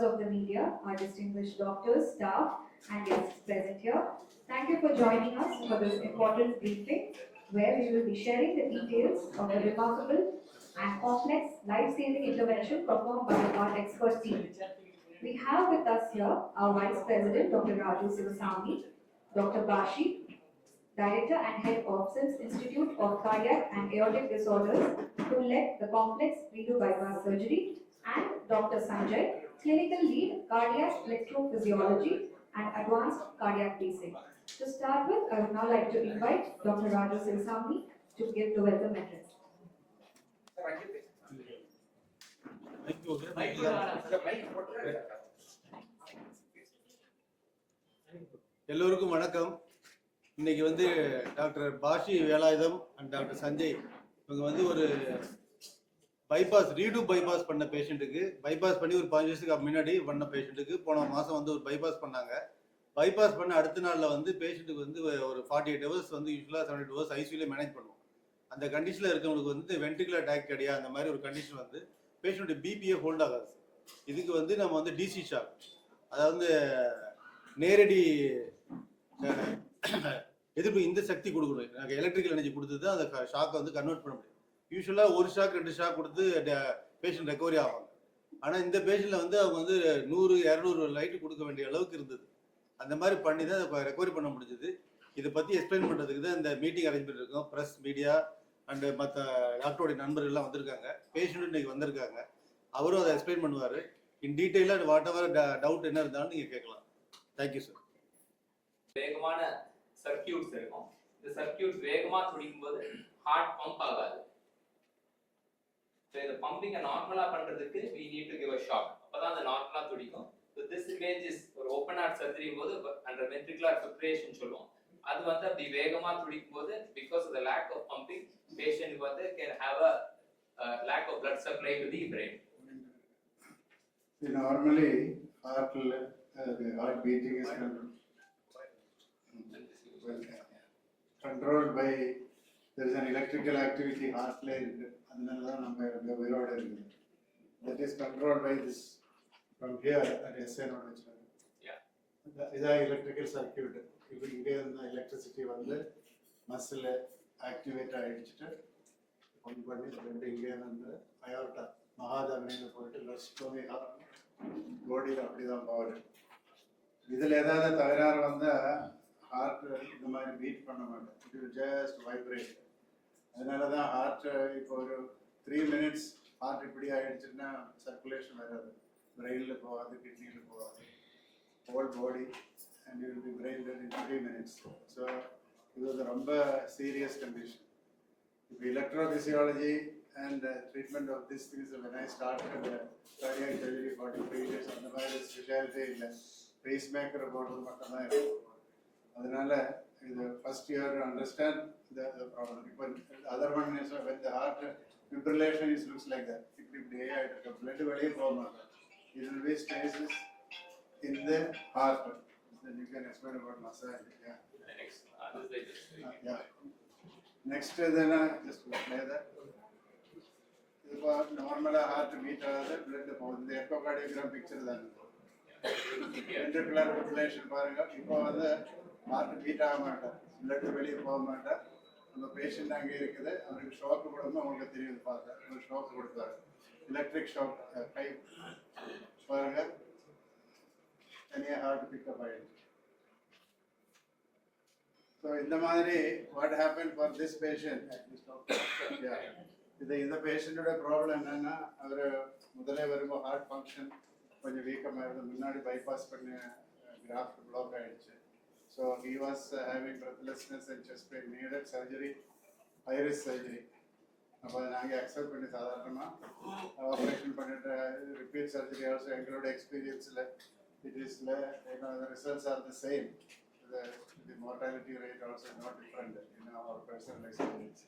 of the media, our distinguished doctors, staff, and guests present here. Thank you for joining us for this important briefing where we will be sharing the details of a remarkable and complex life-saving intervention performed by our expert team. We have with us here our Vice President, Dr. Raju Sivasamy, Dr. Bashi, Director and Head of SIMS Institute of Cardiac and Aortic Disorders, who led the complex redo bypass surgery, and Dr. Sanjay, Clinical Lead, Cardiac Electrophysiology and Advanced Cardiac Pacing. To start with, I would now like to invite Dr. Raju Sivasamy to give the welcome address. எல்லோருக்கும் வணக்கம். இன்னைக்கு doctor Bashi Velayudham and doctor Sanjay இவங்க ஒரு bypass read bypass பண்ண பேஷண்ட்டுக்கு bypass பண்ணி ஒரு 5 வருஷத்துக்கு முன்னாடி பண்ண பேஷண்ட்டுக்கு போன மாதம் ஒரு பைபாஸ் பண்ணாங்க. பைபாஸ் பண்ண அடுத்த நாளில் பேஷண்ட்டுக்கு ஒரு 48 ஹவர்ஸ் யூஸ்வலாக 78 ஹவர்ஸ் ஐசியூல மேனேஜ் பண்ணுவோம். அந்த கண்டிஷனில் இருக்கவங்களுக்கு வென்ட்ரிகுலர் டாக்கிகார்டியா அந்த மாதிரி ஒரு கண்டிஷன் பேஷண்ட்டு பிபிஏ ஹோல்ட் ஆகாது. இதுக்கு நம்ம டிசி ஷாக், அதாவது நேரடி எதிர்ப்பு இந்த சக்தி கொடுக்கணும். எனக்கு எலக்ட்ரிக்கல் எனர்ஜி கொடுத்து தான் அந்த ஷாக்கை கன்வெர்ட் பண்ண முடியும். யூஸ்வலாக ஒரு ஷாக் 2 ஷாக் கொடுத்து பேஷண்ட் ரெக்கவரி ஆவாங்க. ஆனால் இந்த பேஷண்ட்டில் அவங்க 100 200 லைட்டு கொடுக்க வேண்டிய அளவுக்கு இருந்தது. அந்த மாதிரி பண்ணி தான் அதை ரெக்கவரி பண்ண முடிஞ்சது. இதை பற்றி எக்ஸ்பிளைன் பண்ணுறதுக்கு தான் இந்த மீட்டிங் அரேஞ்ச் பண்ணியிருக்கோம். ப்ரெஸ், மீடியா அண்டு மற்ற டாக்டருடைய நண்பர்கள்லாம் வந்திருக்காங்க. பேஷண்ட்டும் இன்றைக்கி வந்திருக்காங்க. அவரும் அதை எக்ஸ்பிளைன் பண்ணுவார். இன் டீட்டெயிலாக வாட் எவர் டவுட் என்ன இருந்தாலும் நீங்கள் கேட்கலாம். Thank you sir. வேகமான சர்க்கியூட்ஸ் இருக்கும். இந்த சர்க்கியூட்ஸ் வேகமா துடிக்கும் போது ஹார்ட் பம்ப் ஆகாது. இந்த பம்பிங்கை நார்மலா பண்றதுக்கு we need to give a shock. அப்பதான் அது நார்மலா துடிக்கும். So this image is ஒரு ஓபன் ஹார்ட் சர்ஜரி போது under ventricular fibrillation சொல்லுவோம். அது அப்படி வேகமா துடிக்கும் போது because of the lack of pumping patient can have a lack of blood supply to the brain. Normally heart beating is controlled by there is an electrical activity heart la irukku, adanaல தான் நம்ம உயிரோட இருக்குது. That is controlled by this from here at SA node வச்சிருக்காங்க. இதா electrical circuit. இப்போ இங்கே இருந்த electricity muscle activate ஆகிடுச்சுட்டு one பண்ணி ரெண்டு இங்கே அயோர்ட்டா மகாதவனையில் போயிட்டு லஸ்டோமி பாடியில் அப்படி தான் போகுது. இதில் ஏதாவது தகராறு வந்தால் ஹார்ட் இந்த மாதிரி பீட் பண்ண மாட்டேன். It will just vibrate. அதனால தான் ஹார்ட் இப்போ ஒரு 3 minutes ஹார்ட் இப்படி ஆகிடுச்சுன்னா சர்க்குலேஷன் வராது, பிரெயினில் போகாது, கிட்னியில் போகாது, whole body and you will be brain dead in 3 minutes. So இது ஒரு ரொம்ப சீரியஸ் கண்டிஷன். இப்போ electrophysiology and treatment of this things when I started cardiac surgery 45 years அந்த மாதிரி ஸ்பெஷாலிட்டி இல்லை. பேஸ் மேக்கர் போடுறது மட்டும்தான் இருக்கும். அதனால இது first you have to understand the problem. இப்போ other one is when the heart fibrillation is looks like that. இப்படி ஆகிட்டு blood வெளியே போக மாட்டோம். It will be stasis in the heart. Then you can explain about massage. Yeah. Next then just play that. இப்போ நார்மலா heart beat ஆகுது, blood போகுது. இந்த எக்கோகார்டியோகிராம் பிக்சர் தான். வென்ட்ரிகுலர் ஃபிப்ரிலேஷன் பாருங்க. இப்போ ஹார்ட் பீட் ஆக மாட்டேன், பிளட் வெளியே போக மாட்டேன். நம்ம பேஷண்ட் அங்கே இருக்குது, அவருக்கு ஷாக்கு கொடுக்கணும். அவங்களுக்கு தெரியுது பார்த்தேன், ஒரு ஷாக் கொடுத்தாரு, எலக்ட்ரிக் ஷாக். கை பாருங்க, தனியாக ஹார்ட் பிக்கப் ஆகிடுச்சு. ஸோ இந்த மாதிரி what happen for this patient. இந்த பேஷண்ட்டோட ப்ராப்ளம் என்னன்னா, அவர் முதலே வரும்போது ஹார்ட் ஃபங்க்ஷன் கொஞ்சம் வீக்கமாக முன்னாடி பைபாஸ் பண்ண கிராஃப்ட் பிளாக் ஆகிடுச்சு. So he was having breathlessness and chest pain, needed surgery, high risk surgery. அப்போ நாங்கள் அக்செப்ட் பண்ணி சாதாரணமாக ஆப்ரேஷன் பண்ணிட்டு ரிப்பீட் சர்ஜரி ஆல்சோ எங்களோட எக்ஸ்பீரியன்ஸில் it is the results are the same. The mortality rate also is not different in our personal experience.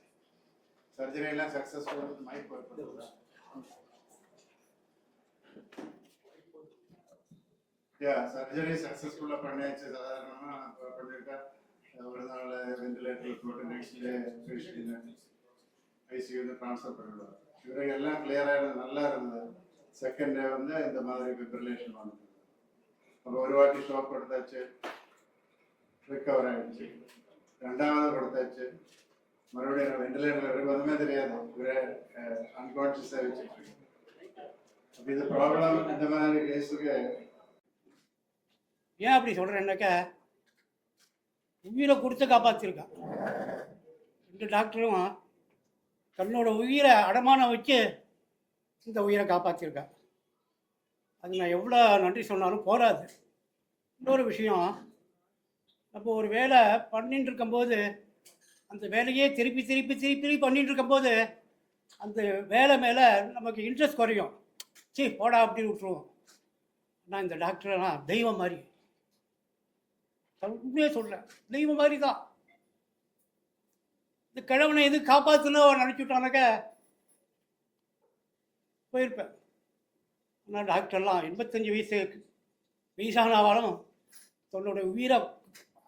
Surgery is successful with my purpose. Yeah, surgery successful பண்ணியாச்சு. சாதாரணமா பண்ணிருக்கா ஒரு நாள் ventilator போட்டு next day patient ICU transfer பண்ணிடுவாங்க. இவரெல்லாம் கிளியராக நல்லா இருந்தது. செகண்ட் டே வந்து இந்த மாதிரி ஃபிப்ரிலேஷன் வந்து அப்போ ஒரு வாட்டி ஷாக் கொடுத்தாச்சு, ரிக்கவர் ஆகிடுச்சு. ரெண்டாவது கொடுத்தாச்சு, மறுபடியும் வெண்டிலேட்டரில் இருப்பதுமே தெரியாது, இவரே அன்கான்ஷியஸாக வச்சுட்டு. அப்போ இது ப்ராப்ளம் இந்த மாதிரி கேஸுக்கு. ஏன் அப்படி சொல்கிறேன்னாக்கா, உயிரை கொடுத்து காப்பாற்றிருக்கான். 2 டாக்டரும் தன்னோட உயிரை அடமானம் வச்சு இந்த உயிரை காப்பாற்றிருக்கான். அது நான் எவ்வளோ நன்றி சொன்னாலும் போராது. இன்னொரு விஷயம், நம்ம ஒரு வேலை பண்ணிட்டு இருக்கும்போது அந்த வேலையே திருப்பி திருப்பி திருப்பி திருப்பி பண்ணிட்டு இருக்கும்போது அந்த வேலை மேலே நமக்கு இன்ட்ரெஸ்ட் குறையும். சரி போடா அப்படின்னு விட்டுருவோம். ஆனால் இந்த டாக்டர்லாம் தெய்வம் மாதிரி, உண்மையே சொல்கிறேன், தெய்வம் மாதிரி தான். இந்த கிழவனை எது காப்பாற்றணும் நினச்சிவிட்டானாக்க போயிருப்பேன். ஆனால் டாக்டர்லாம் 85 வயசானாலும் தன்னோட உயிரை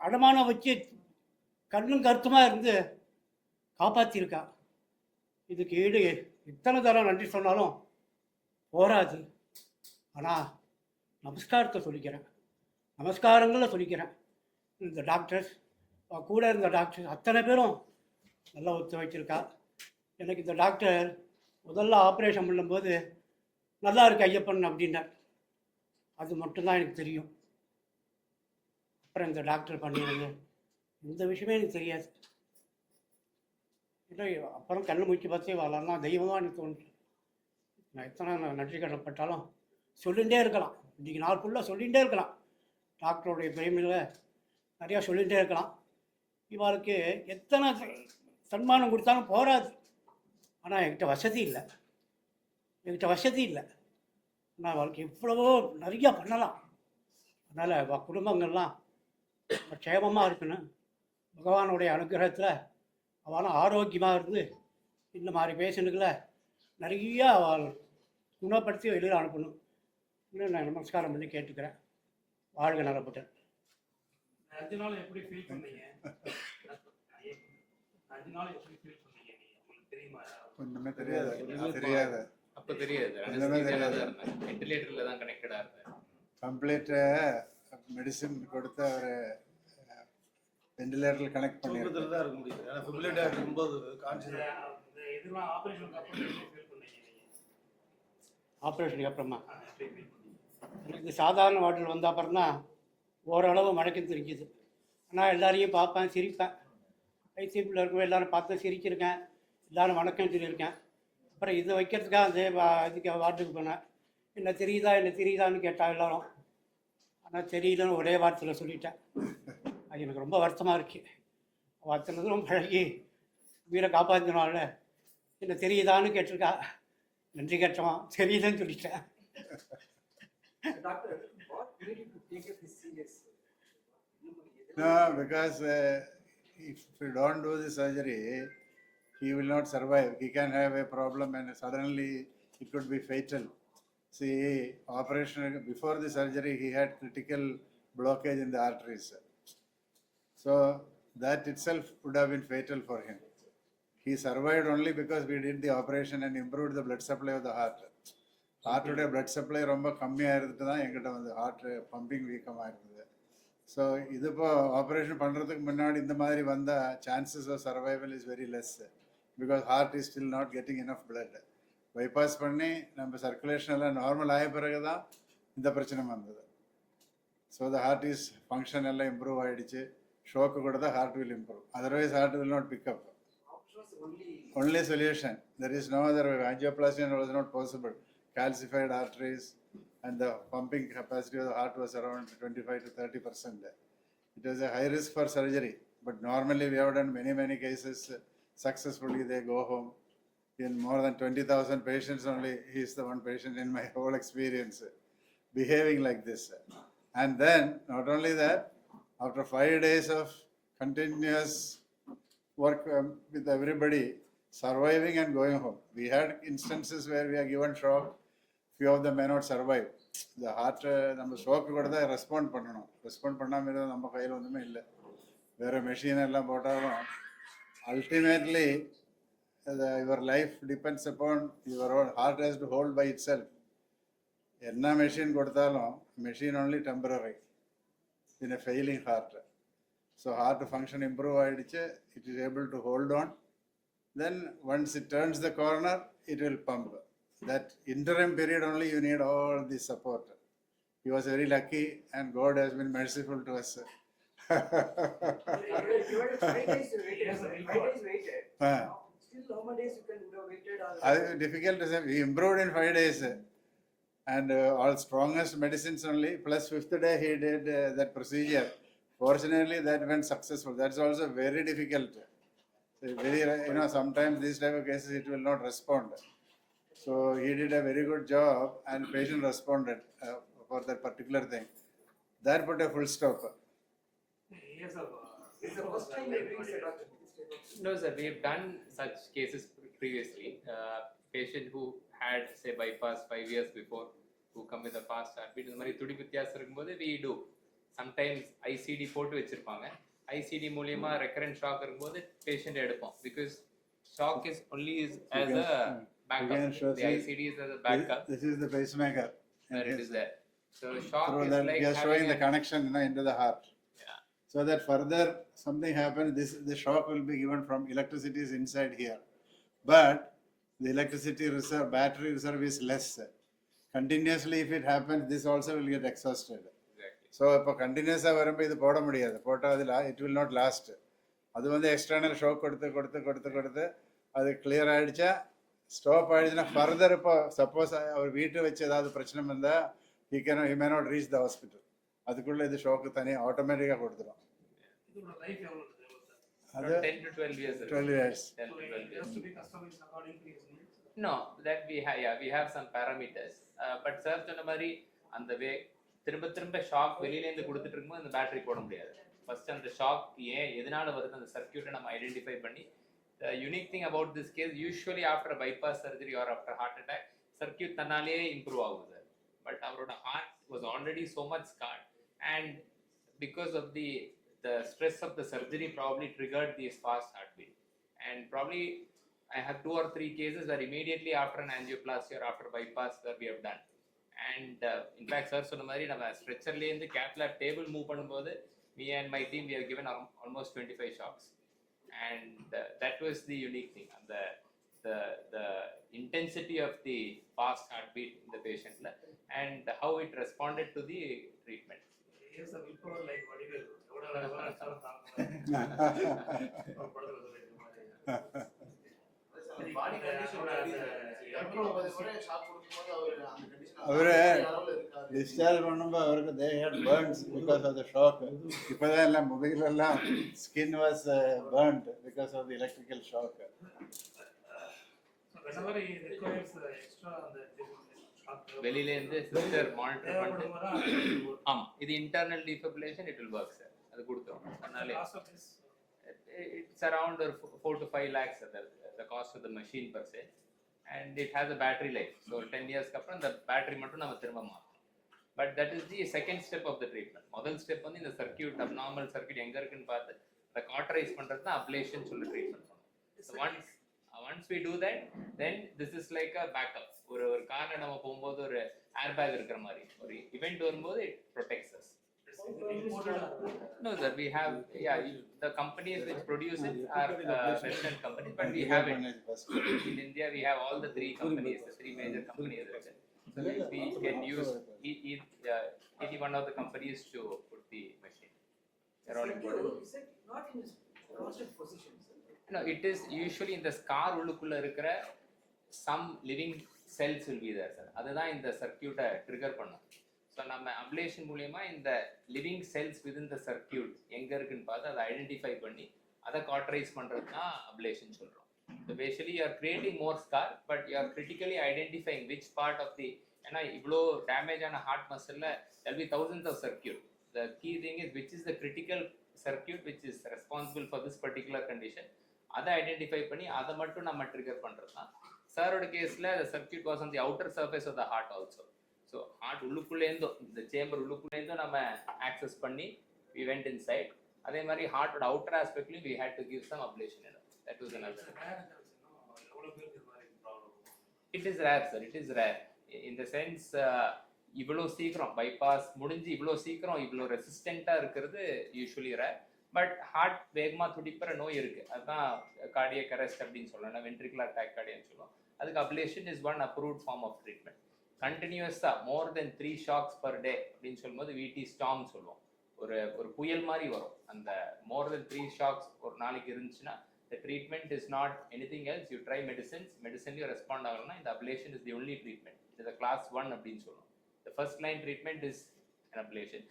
அடமானம் வச்சு கண்ணும் கருத்துமாக இருந்து காப்பாற்றிருக்கா. இதுக்கு ஈடு இத்தனை தரம் நன்றி சொன்னாலும் போராது. ஆனால் நமஸ்காரத்தை சொல்லிக்கிறேன், நமஸ்காரங்களை சொல்லிக்கிறேன். இந்த டாக்டர்ஸ் கூட இருந்த டாக்டர்ஸ் அத்தனை பேரும் நல்லா ஒத்துழைச்சிருக்கா. எனக்கு இந்த டாக்டர் முதல்ல ஆப்ரேஷன் பண்ணும்போது நல்லா இருக்கு ஐயப்பன் அப்படின்னார். அது மட்டும்தான் எனக்கு தெரியும். அப்புறம் இந்த டாக்டர் பண்ணிடுங்க இந்த விஷயமே எனக்கு தெரியாது. இல்லை அப்புறம் கண்ணு மூச்சு பார்த்து வரலாம் தெய்வமாக எனக்கு தோணுச்சு. நான் எத்தனை நன்றி கடப்பட்டாலும் சொல்லிகிட்டே இருக்கலாம். இன்றைக்கி நாள் ஃபுல்லாக சொல்லிகிட்டே இருக்கலாம். டாக்டருடைய பெருமைகளை நிறையா சொல்லிகிட்டே இருக்கலாம். இவளுக்கு எத்தனை சன்மானம் கொடுத்தாலும் போராது. ஆனால் என்கிட்ட வசதி இல்லை, ஆனால் அவளுக்கு எவ்வளவோ நிறையா பண்ணலாம். அதனால் அவள் குடும்பங்கள்லாம் க்ஷேமமாக இருக்கணும். பகவானுடைய அனுகிரகத்தில் அவளும் ஆரோக்கியமாக இருந்து இந்த மாதிரி பேஷண்ட்டுகளை நிறையா அவள் குணப்படுத்தி வெளியில் அனுப்பணும். இன்னும் நான் நமஸ்காரம் பண்ணி கேட்டுக்கிறேன். வாழ்க நலப்பட்டேன். 5 நாள் எப்படி ஃபீல் பண்ணீங்க? 5 நாள் எப்படி ஃபீல் பண்ணீங்க? உங்களுக்கு தெரியுமா? ஒன்றுமே தெரியாது. அப்போ தெரியாது, வெண்டிலேட்டரில் தான் கனெக்டடாக இருந்தேன். கம்ப்ளீட்டு மெடிசின் கொடுத்து அவர் வெண்டிலேட்டரில் கனெக்ட் பண்ணிடுறது தான் இருக்க முடியுது. ஏன்னா ஃபிப்ரிலேட்டர் இருக்கும்போது கான்ஷியஸ் இதெல்லாம் ஆப்ரேஷனுக்கு அப்புறம் எப்படி ஃபீல் பண்ணீங்க நீங்க? ஆப்ரேஷனுக்கு அப்புறமா எனக்கு சாதாரண வார்டில் வந்த அப்புறம் தான் ஓரளவு மடக்கம் தெரிஞ்சுது. ஆனால் எல்லாரையும் பார்ப்பேன், சிரிப்பேன். ஐசிபியில் இருக்கவே எல்லோரும் பார்த்து சிரிச்சிருக்கேன், எல்லோரும் வணக்கம் சொல்லியிருக்கேன். அப்புறம் இதை வைக்கிறதுக்காக அந்த இதுக்கு வார்டுக்கு போனேன். என்ன தெரியுதான்னு கேட்டால் எல்லோரும். ஆனால் தெரியலன்னு ஒரே வார்த்தையில் சொல்லிட்டேன். அது எனக்கு ரொம்ப வருத்தமாக இருக்குது. அத்தனை தூரம் பழகி உயிரை காப்பாற்றினால என்ன தெரியுதான்னு கேட்டிருக்கா. நன்றி கேட்டவன் தெரியுதுன்னு சொல்லிட்டேன். Doctor, what made you to take it this serious? No, because if we don't do the surgery, he will not survive. He can have a problem and suddenly it could be fatal. See, operation before the surgery, he had critical blockage in the arteries. So that itself would have been fatal for him. He survived only because we did the operation and improved the blood supply of the heart. ஹார்ட்டுடைய blood supply ரொம்ப கம்மியாக இருந்துட்டு தான் எங்கிட்ட வந்து heart pumping வீக்கமாக இருந்தது. So இது இப்போ ஆப்ரேஷன் பண்ணுறதுக்கு முன்னாடி இந்த மாதிரி வந்தால் chances of survival is very less, because heart is still not getting enough blood. Bypass பண்ணி நம்ம சர்க்குலேஷன் எல்லாம் நார்மல் ஆகிய பிறகு தான் இந்த பிரச்சனை வந்தது. So the heart is function எல்லாம் இம்ப்ரூவ் ஆகிடுச்சு. ஷோக்கு கூட தான் heart will improve, otherwise heart will not pick up. Only solution. There is no other way. Angioplasty was not possible. Calcified arteries and the pumping capacity of the heart was around 25 to 30%. It was a high risk for surgery, but normally we have done many cases successfully. They go home. In more than 20,000 patients only, he is the one patient in my whole experience behaving like this. And then, not only that, after 5 days of continuous work with everybody, surviving and going home. We had instances where we are given shock, few of them may not survive. The heart, நம்ம ஷோக்கு கூட தான் respond பண்ணணும். Respond பண்ணாமல் நம்ம கையில் ஒன்றுமே இல்லை. வேறு மெஷின் எல்லாம் போட்டாலும் ultimately your life depends upon your own heart has to hold by itself. என்ன மெஷின் கொடுத்தாலும் machine only temporary in a failing heart. So heart function improve ஆயிடுச்சு, it is able to hold on. Then once it turns the corner, it will pump. That interim period only you need all this support. He was very lucky and God has been merciful to us. You had 5 days waited. Yes, sir. 5 days waited. Ah. Still, how many days you can would have waited? Difficult to say. We improved in 5 days. And all strongest medicines only. Plus 5th day he did that procedure. Fortunately, that went successful. That's also very difficult. Very, sometimes these type of cases it will not respond. So he did a very good job, and patient responded for that particular thing. That put a full stop. Years of. It's the first time you bring a doctor to this type of. No, sir, we have done such cases previously. Patient who had, say, bypass 5 years before, who come with a fast heartbeat, இந்த மாதிரி துடிப்பு வித்தியாசம் இருக்கும்போது we do. Sometimes ICD போட்டு வச்சிருப்பாங்க. ICD மூலியமா recurrent shock இருக்கும்போது patient எடுப்போம். Because shock is only as a backup. The ICD is as a backup This is the pacemaker. where it is there. So shock Through is that, like we are showing having the connection into the heart. Yeah. So that further something happens, the shock will be given from electricity is inside here. But the electricity reserve, battery reserve is less. Continuously, if it happens, this also will get exhausted. Exactly. So, இப்போ கண்டினியூஸாக வரும்போது இது போட முடியாது, போட்டால் அதில் it will not last. அது வந்து எக்ஸ்டர்னல் ஷோக் கொடுத்து அது கிளியர் ஆகிடுச்சா, ஸ்டாப் ஆகிடுச்சுன்னா ஃபர்தர் இப்போ சப்போஸ் அவர் வீட்டு வச்சு ஏதாவது பிரச்சனை வந்தால் he may not reach the hospital. அதுக்குள்ளே இது ஷோக்கு தனியாக ஆட்டோமேட்டிக்காக கொடுத்துரும். இதோட லைஃப் எவ்வளவு அது 10 to 12 years. 12 years. 10 to 12 years. has to be customized according to his needs. No, that we have, yeah, we have some parameters. But sir சொன்ன மாதிரி அந்த திரும்ப ஷாக் வெளியிலேருந்து கொடுத்துட்டு இருக்கும்போது அந்த பேட்டரி போட முடியாது. ஃபர்ஸ்ட் அந்த ஷாக் எதனால வருது அந்த சர்க்யூட்டை நம்ம ஐடென்டிஃபை பண்ணி, the unique thing about this case, usually after bypass surgery or after heart attack, circuit தன்னாலேயே improve ஆகுது சார். பட் அவரோட heart was already so much scarred, and because of the stress of the surgery probably triggered this fast heartbeat. And probably I have 2 or 3 cases where immediately after an angioplasty or after bypass where we have done. And in fact, sir, சொன்ன மாதிரி நம்ம ஸ்ட்ரெச்சர்லேருந்து cath lab table move பண்ணும்போது me and my team we have given almost 25 shocks. And that was the unique thing. And the intensity of the fast heartbeat in the patient and how it responded to the treatment. Years of willpower like Vadivel எவ்வளவு வேலை இருந்தாலும் தாங்குவாங்க. படத்துல சொல்லிருக்க மாதிரி. Body condition அவரு discharge பண்ணும்போது அவருக்கு they had burns because of the shock. இப்போதான் எல்லாம் மொபைல் எல்லாம் skin was burnt because of the electrical shock. So whenever he requires extra அந்த shock வெளியிலேருந்து சிஸ்டர் மானிட்டர் பண்ணிட்டு தேவைப்படும்போது ஆமா இது internal defibrillation it will work sir. அது கொடுத்தோம். அதனால cost of this it's around 4 to 5 lakhs the cost of the machine per se, and it has a battery life. So 10 years அப்புறம் the battery மட்டும் நம்ம திரும்ப மாத்தணும். But that is the second step of the treatment. முதல் step வந்து இந்த circuit abnormal circuit எங்க இருக்குன்னு பார்த்து அதை cauterize பண்றது தான் ablation சொல்லி ட்ரீட்மெண்ட் பண்ணுவோம். So once we do that, then this is like a backup. ஒரு கார்ல நம்ம போகும்போது ஒரு ஏர் பேக் இருக்கிற மாதிரி ஒரு இவெண்ட் வரும்போது it protects us. No sir, we have the companies which produce it are Western companies, but we have it in India. We have all the 3 companies, the 3 major companies. So we can use any one of the companies to put the machine. They're all important. Is it not in his constant position, sir? No, it is usually in the scar உள்ளுக்குள்ள இருக்கிற some living cells will be there sir. அதுதான் இந்த சர்க்யூட்டை trigger பண்ணும். So நம்ம ablation மூலியமா இந்த living cells within the circuit எங்க இருக்குன்னு பார்த்து அதை ஐடென்டிஃபை பண்ணி அதை காட்டரைஸ் பண்றது தான் அப்ளேஷன் சொல்றோம். So basically you are creating more scar, but you are critically identifying which part of the, ஏன்னா இவ்வளோ டேமேஜ் ஆன ஹார்ட் மசில்ல there'll be thousands of circuit. The key thing is which is the critical circuit which is responsible for this particular condition. அதை identify பண்ணி அதை மட்டும் நம்ம trigger பண்றது தான். சாரோட கேஸ்ல the circuit was on the outer surface of the heart also. So heart உள்ளுக்குள்ளேருந்தோ இந்த சேம்பர் உள்ளுக்குள்ளேருந்தோ நம்ம ஆக்சஸ் பண்ணி we went inside. அதே மாதிரி ஹார்ட்டோட outer ஆஸ்பெக்ட்லையும் we had to give some ablation. That was another. எவ்வளவு பேருக்கு இது மாதிரி problem? It is rare sir, it is rare. In the sense இவ்வளோ சீக்கிரம் bypass முடிஞ்சு இவ்வளோ சீக்கிரம் இவ்வளோ ரெசிஸ்டண்ட்டாக இருக்கிறது யூஸ்வலி ரேர். பட் ஹார்ட் வேகமாக துடிப்புற நோய் இருக்குது, அதுதான் கார்டியக் அரெஸ்ட் அப்படின்னு சொல்லலாம், வென்ட்ரிகுலர் டாக்கிகார்டியான்னு சொல்லுவோம். அதுக்கு ablation is one approved form of treatment. கண்டினியூஸாக மோர் தென் 3 ஷாக்ஸ் பர் டே அப்படின்னு சொல்லும்போது விடி ஸ்டாம் சொல்லுவோம். ஒரு புயல் மாதிரி வரும். அந்த மோர் தென் 3 ஷாக்ஸ் ஒரு நாளைக்கு இருந்துச்சுன்னா the treatment is not anything else. You try medicine you respond ஆகலன்னா இந்த ablation is the only treatment. It is a class 1 அப்படின்னு சொல்லுவோம். The first line treatment is an ablation.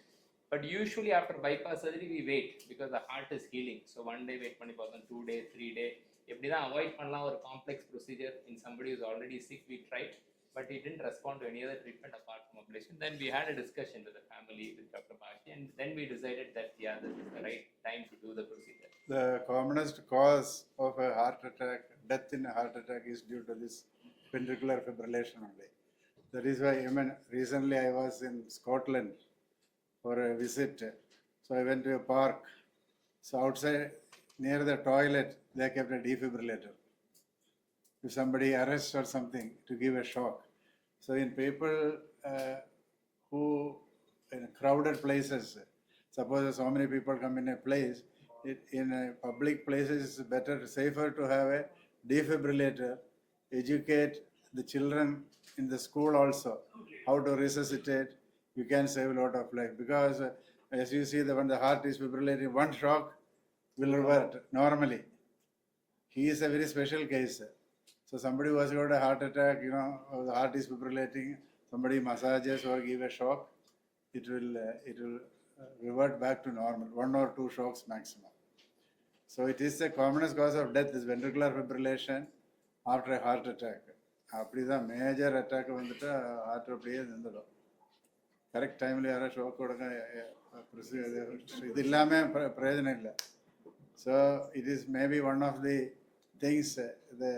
But usually after bypass surgery we wait because the heart is healing. So one day wait பண்ணி பார்த்தோம், 2 day 3 day எப்படி தான் avoid பண்ணலாம் ஒரு complex procedure in somebody who is already sick. We tried but he didn't respond to any other treatment apart from ablation. Then we had a discussion with the family, with Dr. Bashi, and then we decided that yeah, this is the right time to do the procedure. The commonest cause of a heart attack, death in a heart attack, is due to this ventricular fibrillation only. That is why, I mean, recently I was in Scotland for a visit. So I went to a park. So outside, near the toilet, they kept a defibrillator. If somebody arrests or something, to give a shock. So in people who in crowded places, suppose so many people come in a place, in a public places it's better, safer to have a defibrillator, educate the children in the school also how to resuscitate. You can save a lot of life because as you see that when the heart is fibrillating, one shock will revert normally. He is a very special case. So somebody who has got a heart attack, you know, the heart is fibrillating, somebody massages or give a shock, it will revert back to normal, 1 or 2 shocks maximum. So it is the commonest cause of death is ventricular fibrillation after a heart attack. அப்படிதான் major attack வந்துட்டு heart அப்படியே நின்றுடும். Correct டைமில் யாராவது ஷோக் கொடுங்க, இது இல்லாமல் பிரயோஜனம் இல்லை. So it is maybe one of the things the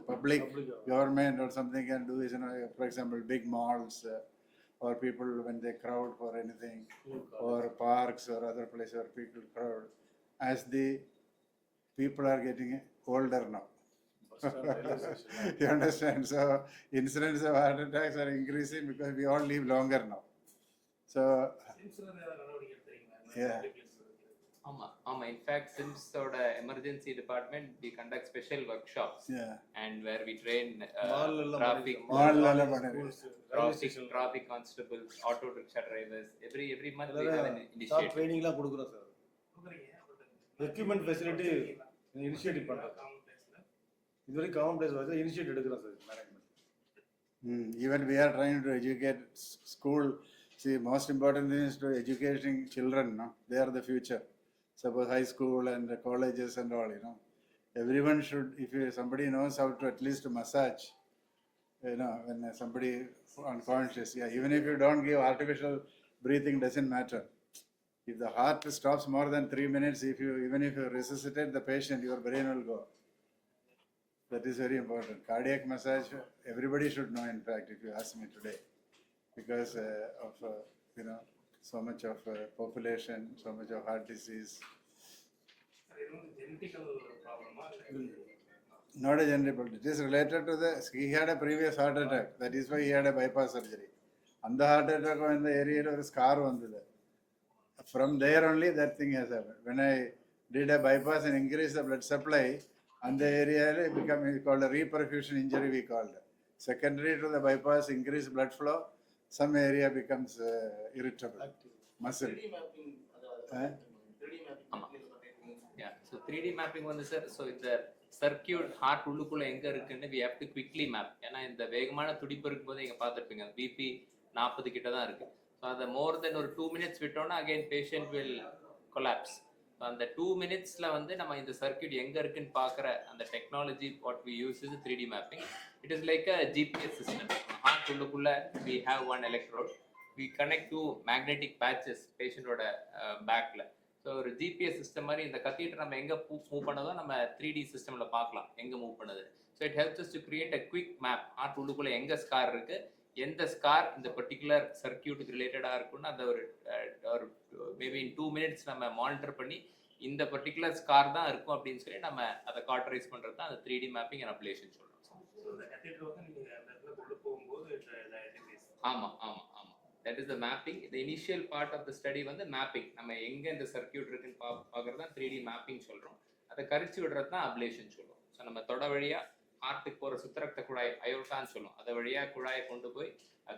public government or something can do is, you know, for example, big malls or people when they crowd for anything, or parks or other places where people crowd. As the people are getting older now, you understand? So incidents of heart attacks are increasing because we all live longer now. So yeah. ஆமா in fact SIMS ஓட emergency department we conduct special workshops, Yeah. and where we train traffic constables, auto rickshaw drivers. Every month we have an initiative. ட்ரைனிங்லாம் கொடுக்குறோம் sir. Equipment facility initiative பண்ணுறோம். இதுவரை common place வந்து initiative எடுக்கிறோம் sir management. Even we are trying to educate school. See, most important thing is to educating children, no? They are the future. Suppose high school and colleges and all, you know. Everyone should, if somebody knows how to at least massage, you know, when somebody unconscious, yeah, even if you don't give artificial breathing, doesn't matter. If the heart stops more than 3 minutes, even if you resuscitate the patient, your brain will go. That is very important. Cardiac massage, everybody should know, in fact, if you ask me today, because of, you know, so much of population, so much of heart disease. Not a genetic, it is related to he had a previous heart attack. That is why he had a bypass surgery. And the heart attack in the area of scar on the. From there only that thing has happened. When I did a bypass and increased the blood supply, and the area became called a reperfusion injury, we called it. Secondary to the bypass, increased blood flow, some area becomes irritable, muscle. 3D mapping, Eh? 3D mapping. Yeah, so 3D mapping வந்து sir, so இந்த circuit heart உள்ளுக்குள்ள எங்க இருக்குன்னு we have to quickly map. ஏன்னா இந்த வேகமான துடிப்பு இருக்கும்போது நீங்க பார்த்துருப்பீங்க பிபி 40 கிட்ட தான் இருக்கு. ஸோ அதை மோர் தென் ஒரு 2 minutes விட்டோம்னா again patient will collapse. So அந்த 2 minutesல வந்து நம்ம இந்த சர்க்கியூட் எங்க இருக்குன்னு பார்க்குற அந்த technology what we use is 3D mapping. It is like a GPS system. Heart உள்ளுக்குள்ள we have one electrode. We connect two magnetic patches பேஷண்டோட பேக்ல. ஸோ ஒரு ஜிபிஎஸ் சிஸ்டம் மாதிரி இந்த கத்தீட்டர் நம்ம எங்கே மூவ் பண்ணதோ நம்ம 3D சிஸ்டமில் பார்க்கலாம் எங்கே மூவ் பண்ணுது. So it helps us to create a quick map. Heart உள்ளுக்குள்ளே எங்கே ஸ்கார் இருக்குது, எந்த ஸ்கார் இந்த பர்டிகுலர் சர்க்கியூட்டுக்கு ரிலேட்டடாக இருக்குன்னு அந்த ஒரு மேபி இன் 2 minutes நம்ம மானிட்டர் பண்ணி இந்த பர்டிகுலர் ஸ்கார் தான் இருக்கும் அப்படின்னு சொல்லி நம்ம அதை கார்டரைஸ் பண்ணுறது தான் அந்த 3D மேப்பிங் அண்ட் அப்ளேஷன் சொல்கிறோம். ஆமாம் ஆமாம் ஆமாம். That is the mapping. இந்த initial part of the study வந்து மேப்பிங், நம்ம எங்கே இந்த சர்க்கியூட் இருக்குன்னு பார்க்கறது தான் 3D மேப்பிங் சொல்கிறோம். அதை கரிச்சு விடுறது தான் அப்லேஷன் சொல்லுவோம். ஸோ நம்ம தொட வழியாக ஹார்ட்டுக்கு போகிற சுத்தரத்த குழாய் அயோட்டான்னு சொல்லுவோம், அதை வழியாக குழாயை கொண்டு போய்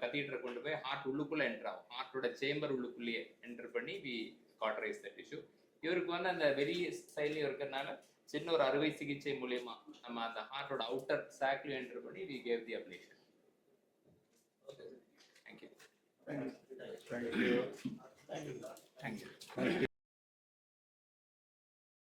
கத்தீட்ரை கொண்டு போய் ஹார்ட் உள்ளுக்குள்ளே என்டர் ஆகும். ஹார்ட்டோட சேம்பர் உள்ளுக்குள்ளேயே என்டர் பண்ணி வி காட்டரைஸ் த டிஷ்யூ. இவருக்கு வந்து அந்த வெளி சைட்லையும் இருக்கிறதுனால சின்ன ஒரு அறுவை சிகிச்சை மூலியமா நம்ம அந்த ஹார்ட்டோட அவுட்டர் சாக்லையும் என்டர் பண்ணி we gave the ablation. Thank you. Thank you. Thank you.